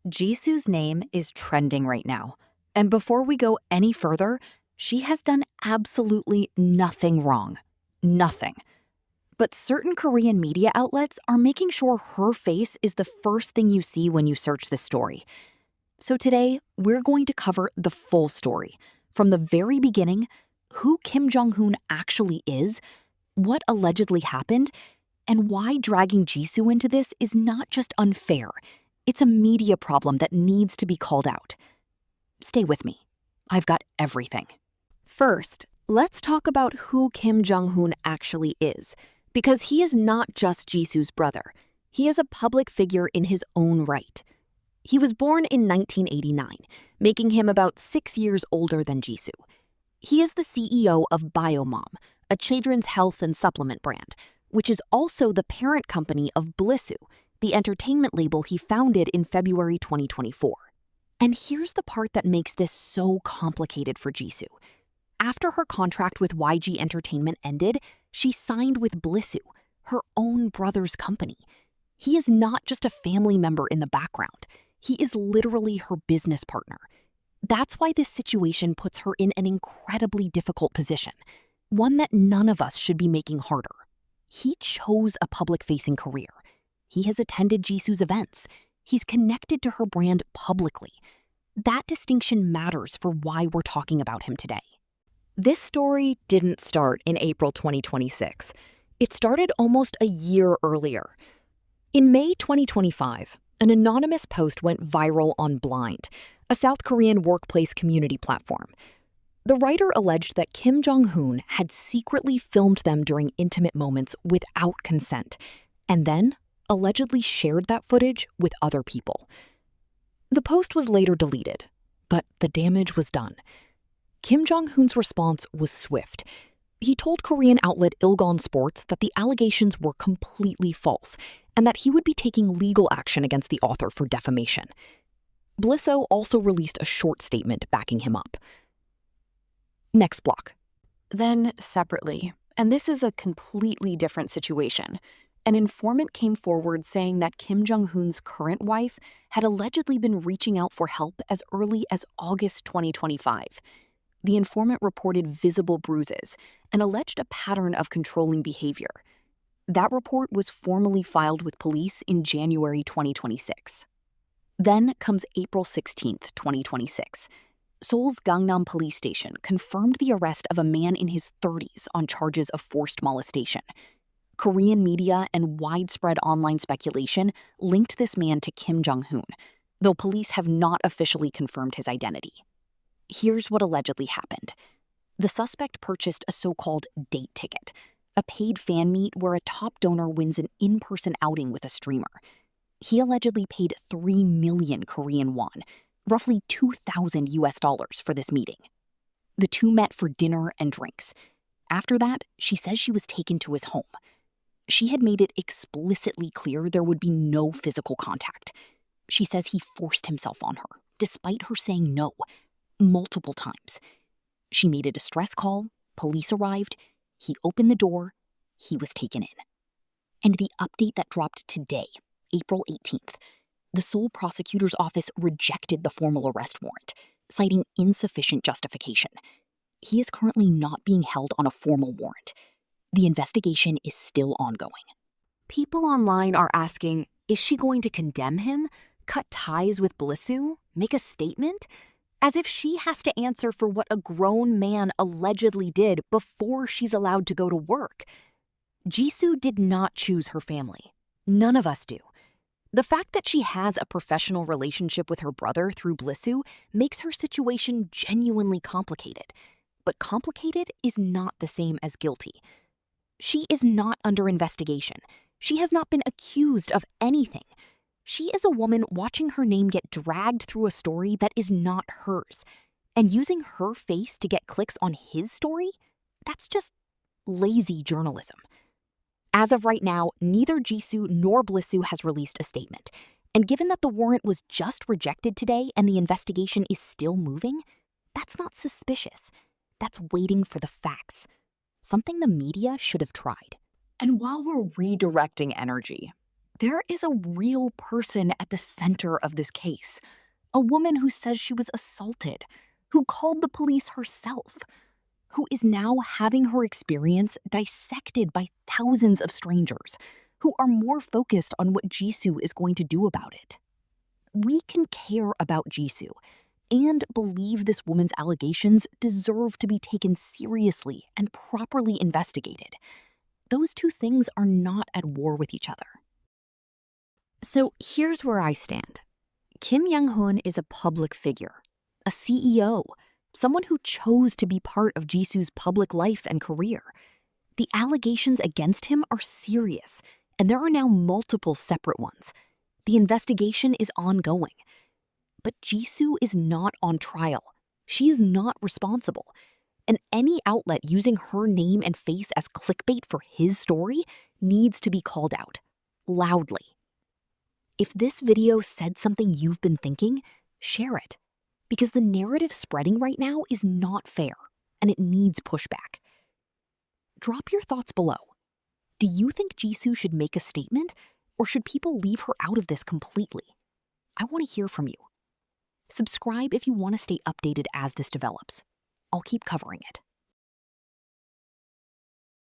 Jisoo's name is trending right now. And before we go any further, she has done absolutely nothing wrong. Nothing. But certain Korean media outlets are making sure her face is the first thing you see when you search this story. So today, we're going to cover the full story. From the very beginning, who Kim Jung-hoon actually is, what allegedly happened, and why dragging Jisoo into this is not just unfair. It's a media problem that needs to be called out. Stay with me. I've got everything. First, let's talk about who Kim Jung-hoon actually is, because he is not just Jisoo's brother. He is a public figure in his own right. He was born in 1989, making him about 6 years older than Jisoo. He is the CEO of Biomom, a children's health and supplement brand, which is also the parent company of Blissoo, the entertainment label he founded in February 2024. And here's the part that makes this so complicated for Jisoo. After her contract with YG Entertainment ended, she signed with Blissoo, her own brother's company. He is not just a family member in the background. He is literally her business partner. That's why this situation puts her in an incredibly difficult position, one that none of us should be making harder. He chose a public-facing career. He has attended Jisoo's events. He's connected to her brand publicly. That distinction matters for why we're talking about him today. This story didn't start in April 2026. It started almost a year earlier. In May 2025, an anonymous post went viral on Blind, a South Korean workplace community platform. The writer alleged that Kim Jung-hoon had secretly filmed them during intimate moments without consent, and then allegedly shared that footage with other people. The post was later deleted, but the damage was done. Kim Jong-hoon's response was swift. He told Korean outlet Ilgon Sports that the allegations were completely false and that he would be taking legal action against the author for defamation. Blissoo also released a short statement backing him up. Next block. Then, separately, and this is a completely different situation, an informant came forward saying that Kim Jung-hoon's current wife had allegedly been reaching out for help as early as August 2025. The informant reported visible bruises and alleged a pattern of controlling behavior. That report was formally filed with police in January 2026. Then comes April 16, 2026. Seoul's Gangnam Police Station confirmed the arrest of a man in his 30s on charges of forced molestation. Korean media and widespread online speculation linked this man to Kim Jung-hoon, though police have not officially confirmed his identity. Here's what allegedly happened. The suspect purchased a so-called date ticket, a paid fan meet where a top donor wins an in-person outing with a streamer. He allegedly paid 3 million Korean won, roughly $2,000 for this meeting. The two met for dinner and drinks. After that, she says she was taken to his home. She had made it explicitly clear there would be no physical contact. She says he forced himself on her, despite her saying no, multiple times. She made a distress call, police arrived, he opened the door, he was taken in. And the update that dropped today, April 18th, the Seoul prosecutor's office rejected the formal arrest warrant, citing insufficient justification. He is currently not being held on a formal warrant. The investigation is still ongoing. People online are asking, is she going to condemn him, cut ties with Blissoo, make a statement? As if she has to answer for what a grown man allegedly did before she's allowed to go to work. Jisoo did not choose her family. None of us do. The fact that she has a professional relationship with her brother through Blissoo makes her situation genuinely complicated. But complicated is not the same as guilty. She is not under investigation. She has not been accused of anything. She is a woman watching her name get dragged through a story that is not hers. And using her face to get clicks on his story? That's just lazy journalism. As of right now, neither Jisoo nor Blissoo has released a statement. And given that the warrant was just rejected today and the investigation is still moving, that's not suspicious. That's waiting for the facts. Something the media should have tried. And while we're redirecting energy, There is a real person at the center of this case. A woman who says she was assaulted, who called the police herself, who is now having her experience dissected by thousands of strangers who are more focused on what Jisoo is going to do about it. We can care about Jisoo and believe this woman's allegations deserve to be taken seriously and properly investigated. Those two things are not at war with each other. So here's where I stand. Kim Jung-hoon is a public figure, a CEO, someone who chose to be part of Jisoo's public life and career. The allegations against him are serious, and there are now multiple separate ones. The investigation is ongoing. But Jisoo is not on trial. She is not responsible. And any outlet using her name and face as clickbait for his story needs to be called out, loudly. If this video said something you've been thinking, share it. Because the narrative spreading right now is not fair, and it needs pushback. Drop your thoughts below. Do you think Jisoo should make a statement, or should people leave her out of this completely? I want to hear from you. Subscribe if you want to stay updated as this develops. I'll keep covering it.